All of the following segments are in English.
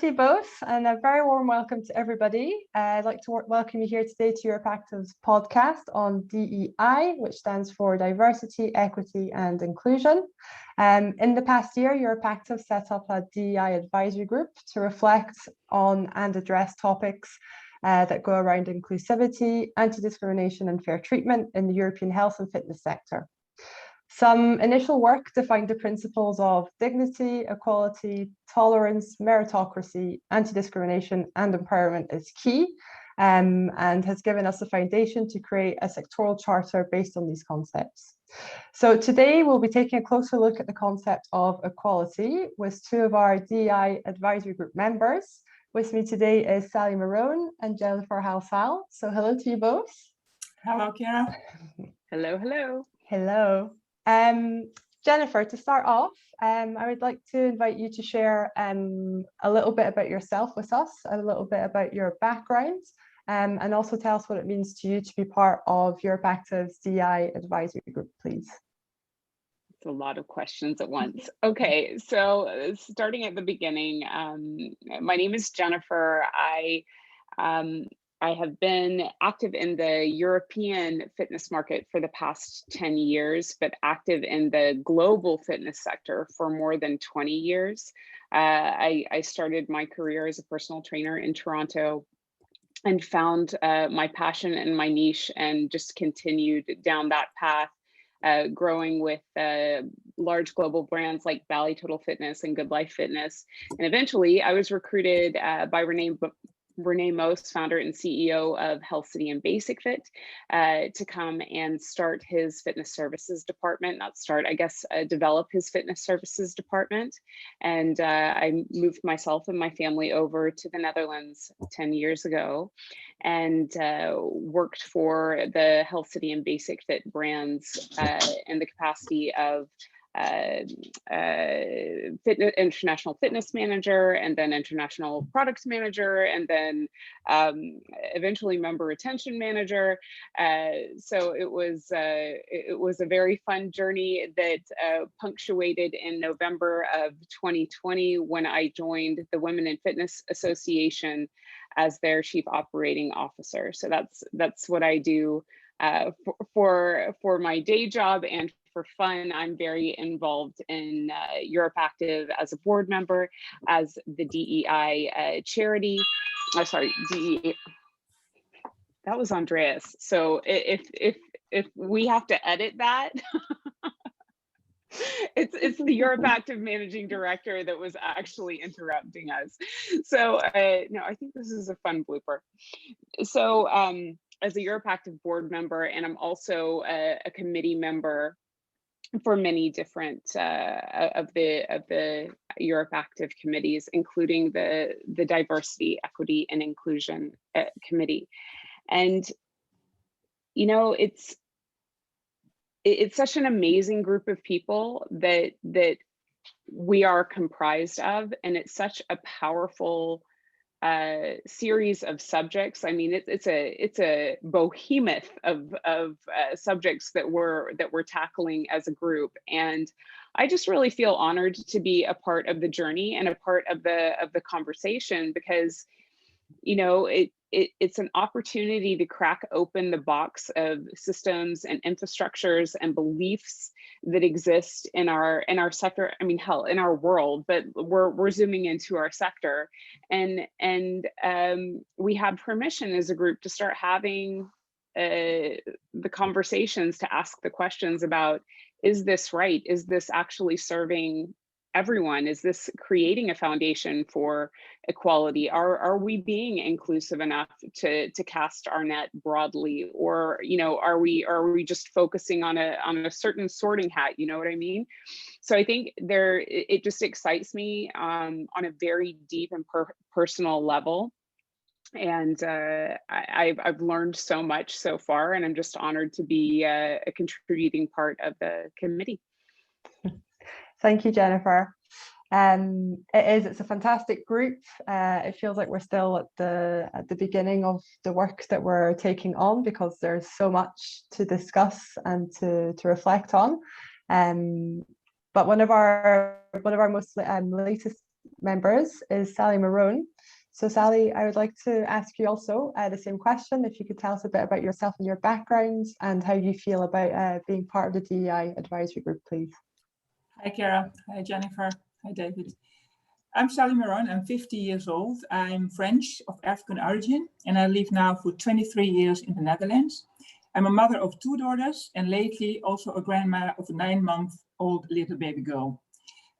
to you both, and a very warm welcome to everybody. I'd like to welcome you here today to EuropeActive's podcast on DEI, which stands for Diversity, Equity and Inclusion. In the past year, EuropeActive set up a DEI advisory group to reflect on and address topics that go around inclusivity, anti-discrimination and fair treatment in the European health and fitness sector. Some initial work defined the principles of dignity, equality, tolerance, meritocracy, anti-discrimination and empowerment is key, and has given us a foundation to create a sectoral charter based on these concepts. So today we'll be taking a closer look at the concept of equality with two of our DEI advisory group members. With me today is Saly Marone and Jennifer Halsall. So hello to you both. Hello, Kiera. Hello, hello. Hello. Jennifer, to start off, I would like to invite you to share a little bit about yourself with us, a little bit about your background, and also tell us what it means to you to be part of EuropeActive's DEI advisory group, please. It's a lot of questions at once. Okay, so starting at the beginning, my name is Jennifer. I have been active in the European fitness market for the past 10 years, but active in the global fitness sector for more than 20 years. I started my career as a personal trainer in Toronto and found my passion and my niche and just continued down that path, growing with large global brands like Bally Total Fitness and Good Life Fitness. And eventually I was recruited by Renee Most, founder and CEO of Halsall and Basic Fit, to come and start his fitness services department, develop his fitness services department. And I moved myself and my family over to the Netherlands 10 years ago and worked for the Halsall and Basic Fit brands in the capacity of international fitness manager, and then international product manager, and then eventually member retention manager. So it was a very fun journey that punctuated in November of 2020 when I joined the Women in Fitness Association as their chief operating officer. So that's what I do for my day job, and for fun, I'm very involved in EuropeActive as a board member, as the DEI charity. DEI. That was Andreas. So if we have to edit that, it's the EuropeActive managing director that was actually interrupting us. So no, I think this is a fun blooper. So as a EuropeActive board member, and I'm also a committee member for many different of the EuropeActive committees, including the Diversity, Equity, and Inclusion Committee. And you know, it's such an amazing group of people that we are comprised of, and it's such a powerful series of subjects. I mean, it's a behemoth of subjects that we're tackling as a group, and I just really feel honored to be a part of the journey and a part of the conversation, because you know it's an opportunity to crack open the box of systems and infrastructures and beliefs that exist in our sector. I mean, hell, in our world, but we're zooming into our sector, and we have permission as a group to start having the conversations, to ask the questions about, is this right? Is this actually serving everyone? Is this creating a foundation for equality? Are we being inclusive enough to cast our net broadly, or you know, are we just focusing on a certain sorting hat? You know what I mean? So I think it just excites me on a very deep and personal level, and I've learned so much so far, and I'm just honored to be a contributing part of the committee. Thank you, Jennifer. It's a fantastic group. It feels like we're still at the beginning of the work that we're taking on, because there's so much to discuss and to reflect on. But one of our most latest members is Saly Marone. So Saly, I would like to ask you also the same question. If you could tell us a bit about yourself and your background and how you feel about being part of the DEI advisory group, please. Hi, Kiera. Hi, Jennifer. Hi, David. I'm Saly Marone. I'm 50 years old. I'm French of African origin, and I live now for 23 years in the Netherlands. I'm a mother of 2 daughters and lately also a grandma of a 9-month-old little baby girl.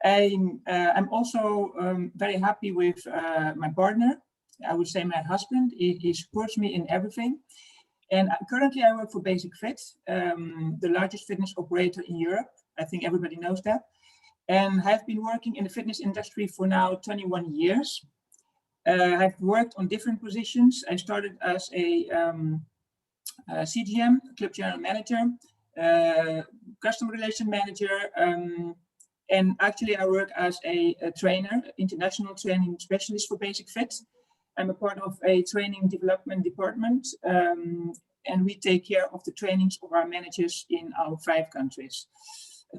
I'm also very happy with my partner. I would say my husband. He supports me in everything. And currently I work for Basic Fit, the largest fitness operator in Europe. I think everybody knows that. And I've been working in the fitness industry for now 21 years. I've worked on different positions. I started as a CGM, Club General Manager, Customer Relation Manager, and actually I work as a trainer, international training specialist for Basic Fit. I'm a part of a training development department, and we take care of the trainings of our managers in our 5 countries.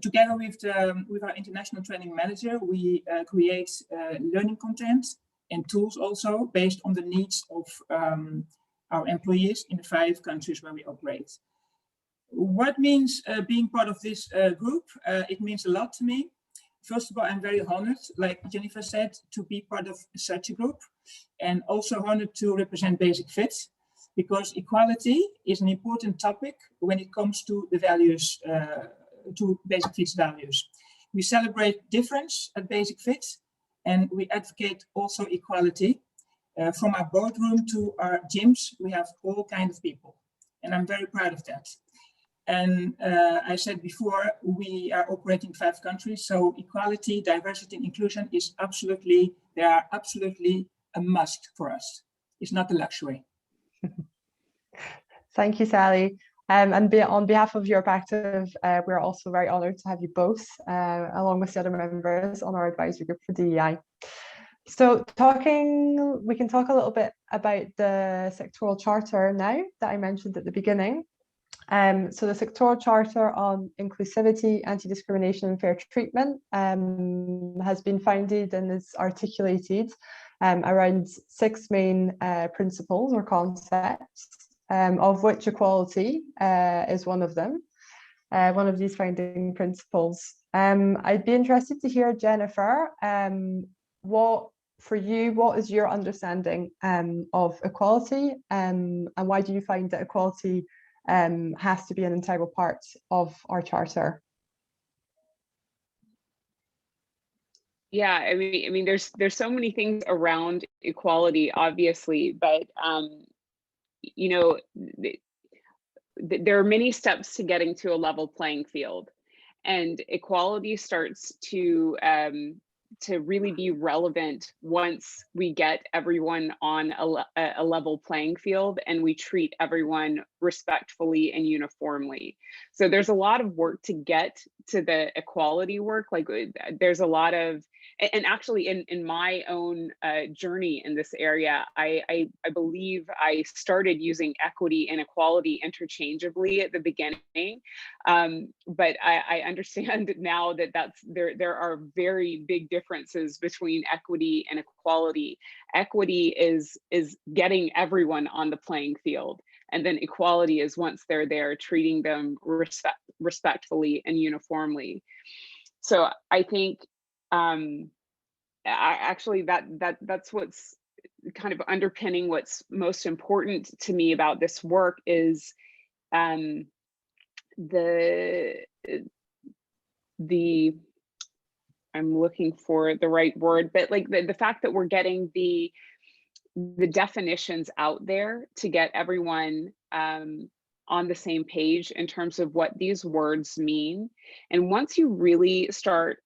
Together with our international training manager, we create learning content and tools also based on the needs of our employees in the 5 countries where we operate. What means being part of this group? It means a lot to me. First of all, I'm very honored, like Jennifer said, to be part of such a group, and also honored to represent Basic Fit, because equality is an important topic when it comes to the values, to Basic Fit's values. We celebrate difference at Basic Fit, and we advocate also equality. From our boardroom to our gyms, we have all kinds of people, and I'm very proud of that. And I said before, we are operating 5 countries, so equality, diversity, and inclusion is absolutely, they are absolutely a must for us. It's not a luxury. Thank you, Saly. And on behalf of EuropeActive, we're also very honored to have you both, along with the other members on our advisory group for DEI. So we can talk a little bit about the sectoral charter now that I mentioned at the beginning. So the Sectoral Charter on Inclusivity, Anti-Discrimination and Fair Treatment has been founded and is articulated around 6 main principles or concepts, of which equality is one of them, one of these founding principles. I'd be interested to hear, Jennifer, what is your understanding of equality, and why do you find that equality has to be an integral part of our charter? Yeah, I mean, there's so many things around equality, obviously, but you know, there are many steps to getting to a level playing field, and equality starts to really be relevant once we get everyone on a level playing field and we treat everyone respectfully and uniformly. So there's a lot of work to get to the equality work. Like there's a lot of, and actually in my own journey in this area, I believe I started using equity and equality interchangeably at the beginning. But I understand now that there are very big differences between equity and equality. Equity is getting everyone on the playing field, and then equality is once they're there, treating them respectfully and uniformly. So I think actually that's what's kind of underpinning what's most important to me about this work is I'm looking for the right word, but like the fact that we're getting the definitions out there to get everyone on the same page in terms of what these words mean. And once you really start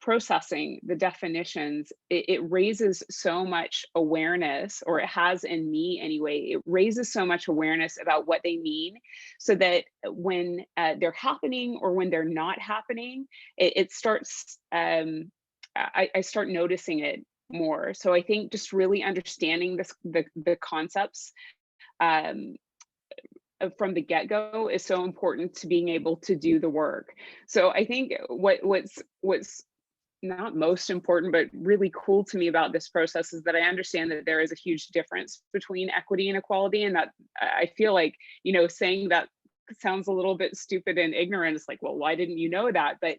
processing the definitions, it raises so much awareness, or it has in me anyway, it raises so much awareness about what they mean, so that when they're happening or when they're not happening, it starts, I start noticing it more. So I think just really understanding the concepts from the get-go is so important to being able to do the work. So I think what's not most important, but really cool to me about this process is that I understand that there is a huge difference between equity and equality, and that I feel like, you know, saying that sounds a little bit stupid and ignorant. It's like, well, why didn't you know that? But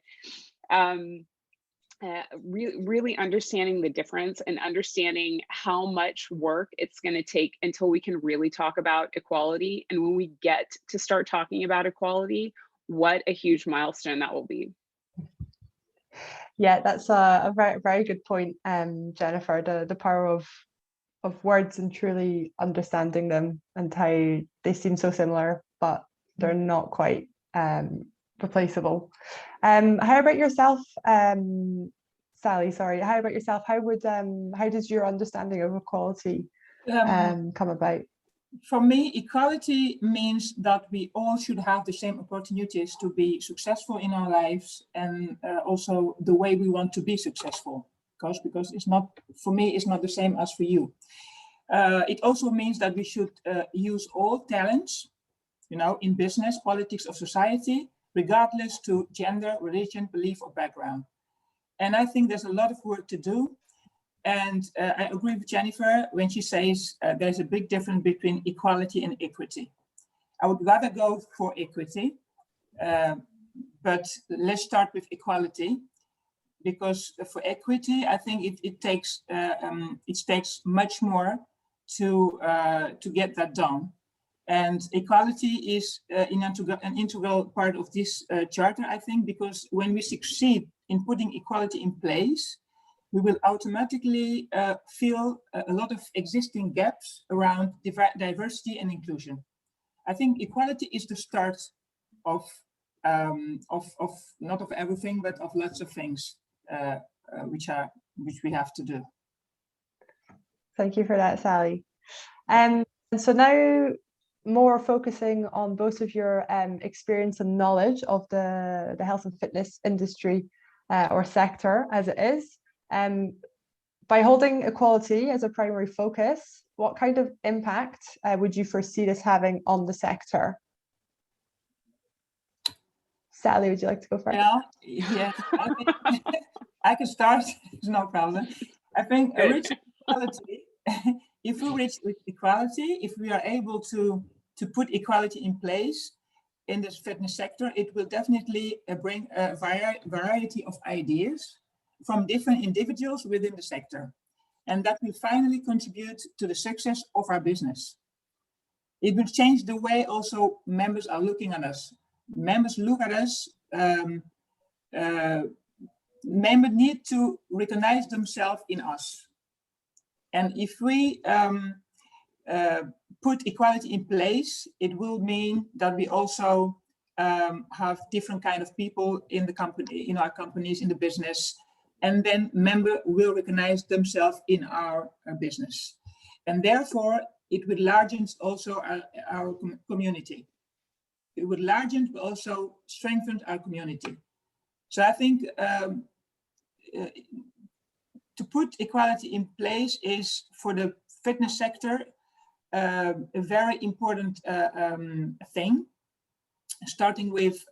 really understanding the difference and understanding how much work it's going to take until we can really talk about equality. And when we get to start talking about equality, what a huge milestone that will be. Yeah, that's a very, very good point, Jennifer, the power of words and truly understanding them, and how they seem so similar, but they're not quite replaceable. How about yourself, Sally? Sorry, how about yourself? How does your understanding of equality come about? For me, equality means that we all should have the same opportunities to be successful in our lives, and also the way we want to be successful. Because it's not, for me, it's not the same as for you. It also means that we should use all talents, you know, in business, politics, or society, regardless to gender, religion, belief, or background. And I think there's a lot of work to do. And I agree with Jennifer when she says there's a big difference between equality and equity. I would rather go for equity, but let's start with equality, because for equity, I think it takes much more to get that done. And equality is an integral part of this charter, I think, because when we succeed in putting equality in place, we will automatically fill a lot of existing gaps around diversity and inclusion. I think equality is the start of not of everything, but of lots of things which we have to do. Thank you for that, Sally. And so now, more focusing on both of your experience and knowledge of the health and fitness industry or sector as it is. By holding equality as a primary focus, what kind of impact would you foresee this having on the sector? Sally, would you like to go first? Well, yes, I can start. It's no problem. I think equality, if we reach equality, if we are able to put equality in place in this fitness sector, it will definitely bring a variety of ideas from different individuals within the sector. And that will finally contribute to the success of our business. It will change the way also members are looking at us. Members look at us, members need to recognize themselves in us. And if we put equality in place, it will mean that we also have different kind of people in the company, in our companies, in the business, and then members will recognize themselves in our business. And therefore, it will largen also our community. It would largen, but also strengthen our community. So I think to put equality in place is, for the fitness sector, a very important thing, starting with,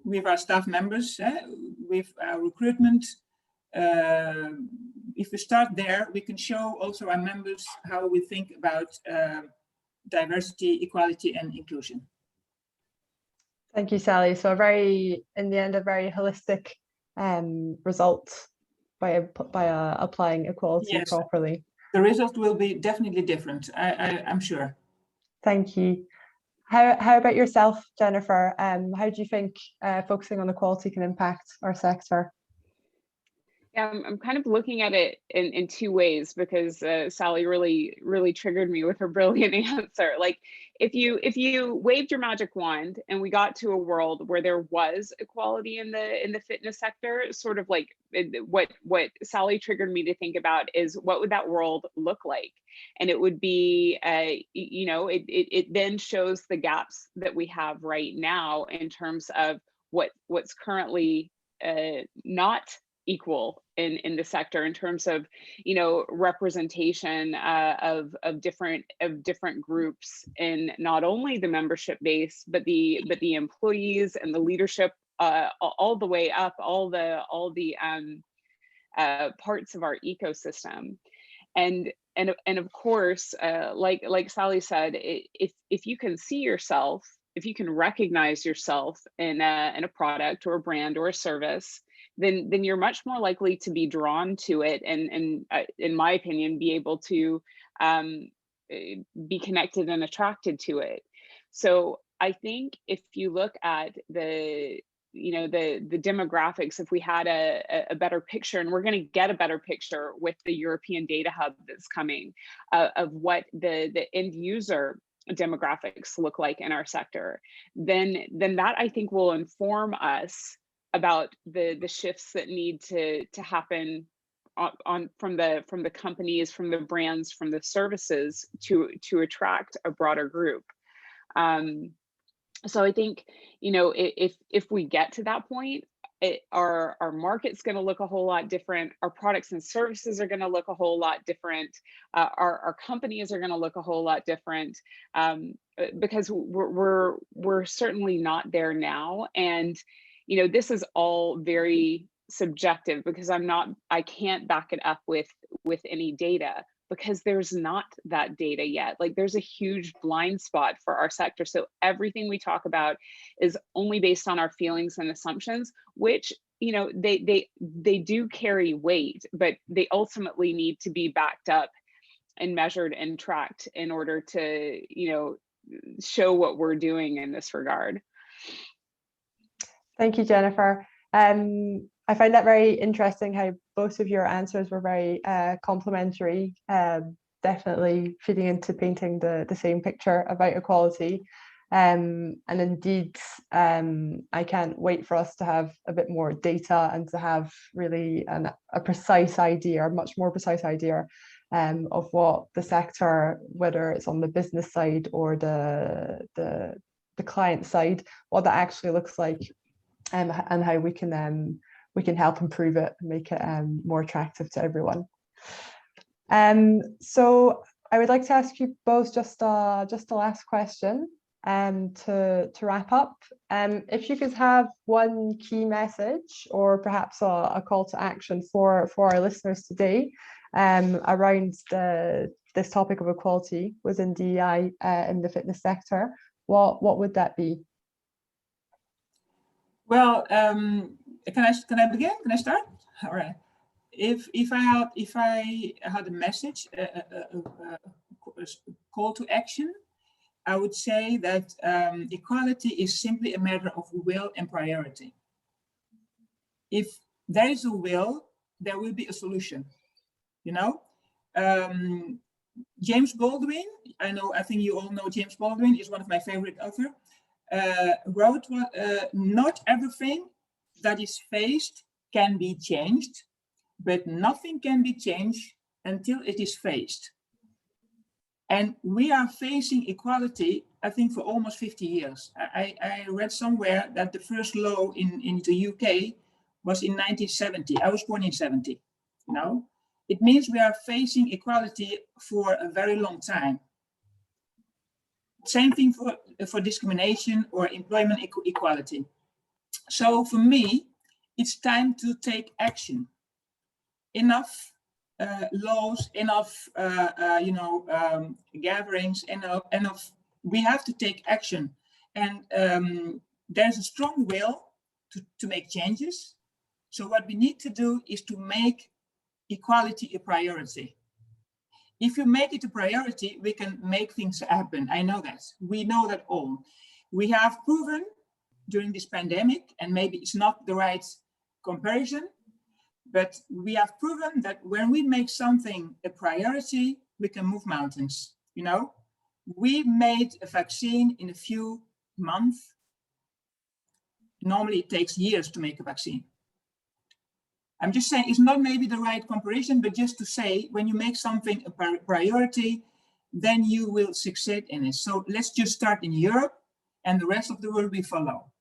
with our staff members, with our recruitment. If we start there, we can show also our members how we think about diversity, equality, and inclusion. Thank you, Sally. So in the end, a very holistic result by applying equality properly. The result will be definitely different, I'm sure. Thank you. How about yourself, Jennifer? How do you think focusing on equality can impact our sector? Yeah, I'm kind of looking at it in two ways, because Sally really triggered me with her brilliant answer. Like, if you waved your magic wand and we got to a world where there was equality in the fitness sector, sort of like what Sally triggered me to think about is, what would that world look like? And it would be, it then shows the gaps that we have right now in terms of what's currently not equal in the sector, in terms of representation of different groups in not only the membership base, but the employees and the leadership all the way up, all the parts of our ecosystem. And of course, like Saly said, if you can see yourself, if you can recognize yourself in a product or a brand or a service, then you're much more likely to be drawn to it, and in my opinion, be able to be connected and attracted to it. So I think if you look at the demographics, if we had a better picture, and we're going to get a better picture with the European Data Hub that's coming, of what the end user demographics look like in our sector, then that I think will inform us about the shifts that need to happen from the companies, from the brands, from the services to attract a broader group. So I think, if we get to that point, our market's going to look a whole lot different. Our products and services are going to look a whole lot different. Our companies are going to look a whole lot different, because we're certainly not there now. And this is all very subjective, because I can't back it up with any data, because there's not that data yet. Like, there's a huge blind spot for our sector. So everything we talk about is only based on our feelings and assumptions, which, they do carry weight, but they ultimately need to be backed up and measured and tracked in order to, show what we're doing in this regard. Thank you, Jennifer. I find that very interesting how both of your answers were very complementary, definitely feeding into painting the same picture about equality. And indeed, I can't wait for us to have a bit more data and to have really a precise idea, a much more precise idea of what the sector, whether it's on the business side or the client side, what that actually looks like, and how we can help improve it and make it more attractive to everyone. So I would like to ask you both just a last question to wrap up. If you could have one key message, or perhaps a call to action for our listeners today around this topic of equality within DEI in the fitness sector, what would that be? Well, can I begin? Can I start? All right. If I had a message, a call to action, I would say that equality is simply a matter of will and priority. If there is a will, there will be a solution. James Baldwin, I think you all know James Baldwin, is one of my favorite authors. Wrote, not everything that is faced can be changed, but nothing can be changed until it is faced. And we are facing equality, I think, for almost 50 years. I read somewhere that the first law in the UK was in 1970. I was born in 70. It means we are facing equality for a very long time. Same thing for discrimination or employment equality. So for me, it's time to take action. Enough laws, enough gatherings, enough. We have to take action, and there's a strong will to make changes. So what we need to do is to make equality a priority. If you make it a priority, we can make things happen. I know that. We know that all. We have proven during this pandemic, and maybe it's not the right comparison, but we have proven that when we make something a priority, we can move mountains. We made a vaccine in a few months. Normally it takes years to make a vaccine. I'm just saying it's not maybe the right comparison, but just to say, when you make something a priority, then you will succeed in it. So let's just start in Europe, and the rest of the world will follow.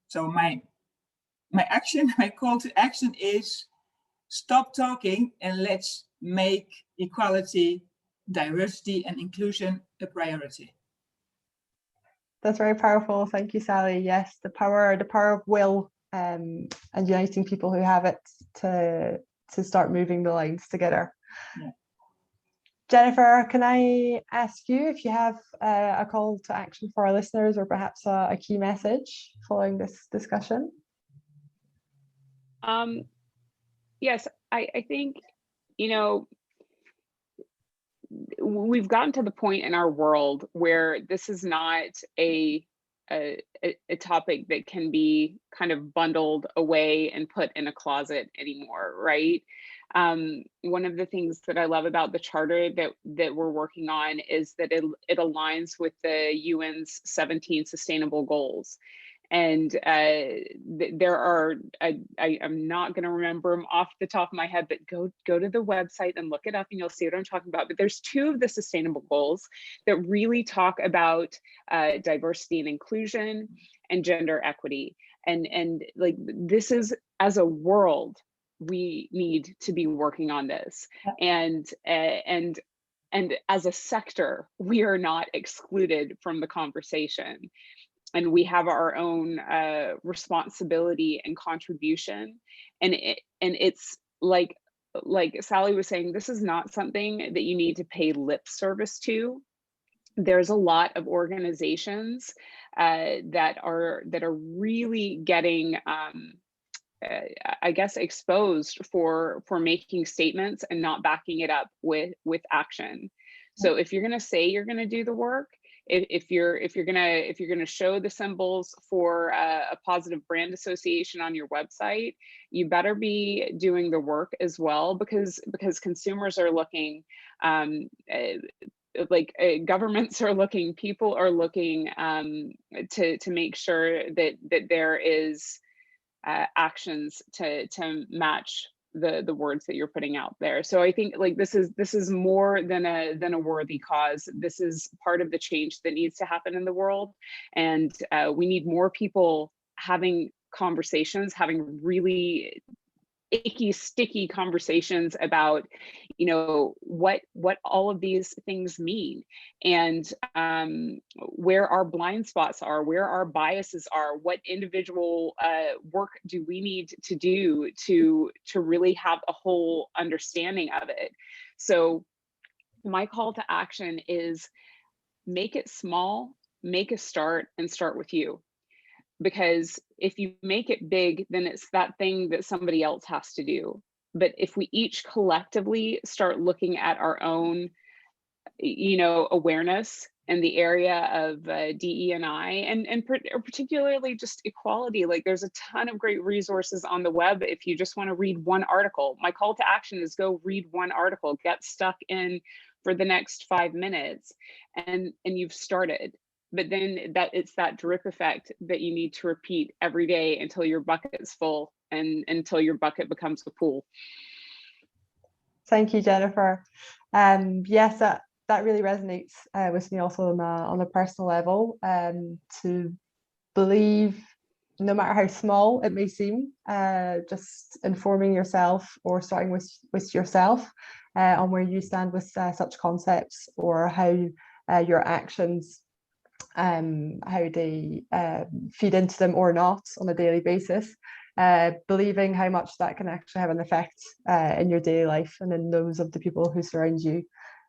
So my call to action is stop talking and let's make equality, diversity, and inclusion a priority. That's very powerful. Thank you, Saly. Yes, the power of will, and uniting people who have it to start moving the lines together. Yeah. Jennifer, can I ask you if you have a call to action for our listeners, or perhaps a key message following this discussion? Yes, I think, we've gotten to the point in our world where this is not a topic that can be kind of bundled away and put in a closet anymore, right? One of the things that I love about the charter that we're working on is that it aligns with the UN's 17 sustainable goals. And there are, I'm not going to remember them off the top of my head, but go to the website and look it up and you'll see what I'm talking about. But there's 2 of the sustainable goals that really talk about diversity and inclusion and gender equity. And like, this is, as a world, we need to be working on this. And as a sector, we are not excluded from the conversation. And we have our own responsibility and contribution. And it's like Saly was saying, this is not something that you need to pay lip service to. There's a lot of organizations that are really getting I guess exposed for making statements and not backing it up with action. So if you're going to say you're going to do the work, if you're gonna show the symbols for a positive brand association on your website, you better be doing the work as well, because consumers are looking, governments are looking, people are looking to make sure that there is actions to match the words that you're putting out there. So I think like this is more than a worthy cause. This is part of the change that needs to happen in the world, and we need more people having conversations, having really icky, sticky conversations about, what all of these things mean, and where our blind spots are, where our biases are, what individual work do we need to do to really have a whole understanding of it. So my call to action is make it small, make a start, and start with you. Because if you make it big, then it's that thing that somebody else has to do. But if we each collectively start looking at our own, awareness in the area of DE&I and particularly just equality, like there's a ton of great resources on the web if you just want to read one article. My call to action is go read one article, get stuck in for the next 5 minutes, and you've started. But then it's that drip effect that you need to repeat every day until your bucket's full and until your bucket becomes a pool. Thank you, Jennifer. Yes, that really resonates with me also on a personal level. To believe, no matter how small it may seem, just informing yourself or starting with yourself on where you stand with such concepts, or how your actions, how they feed into them or not on a daily basis, believing how much that can actually have an effect in your daily life and in those of the people who surround you.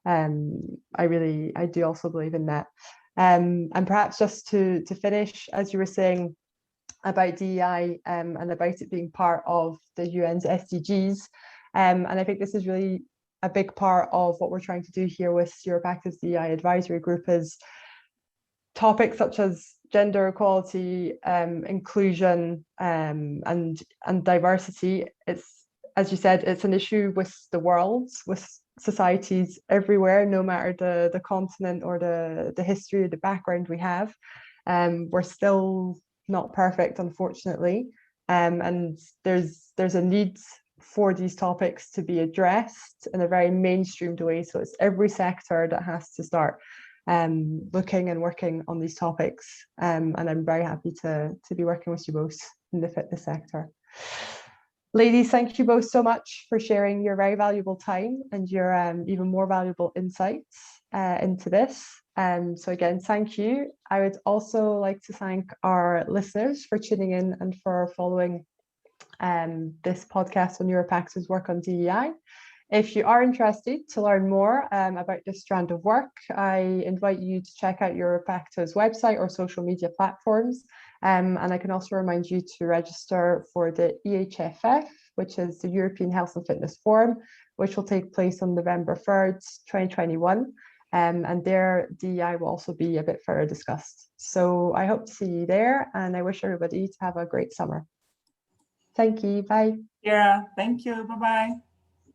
I do also believe in that. And perhaps just to finish, as you were saying about DEI and about it being part of the UN's SDGs, and I think this is really a big part of what we're trying to do here with EuropeActive's DEI advisory group, is topics such as gender equality, inclusion, and diversity. It's, as you said, it's an issue with the world, with societies everywhere, no matter the continent or the history or the background we have. We're still not perfect, unfortunately, and there's a need for these topics to be addressed in a very mainstreamed way. So it's every sector that has to start looking and working on these topics, and I'm very happy to be working with you both in the fitness sector. Ladies, thank you both so much for sharing your very valuable time and your even more valuable insights into this. So again, thank you. I would also like to thank our listeners for tuning in and for following this podcast on EuropeActive's work on DEI. If you are interested to learn more about this strand of work, I invite you to check out EuropeActive's website or social media platforms. And I can also remind you to register for the EHFF, which is the European Health and Fitness Forum, which will take place on November 3rd, 2021. And there, DEI will also be a bit further discussed. So I hope to see you there, and I wish everybody to have a great summer. Thank you. Bye. Yeah, thank you. Bye-bye.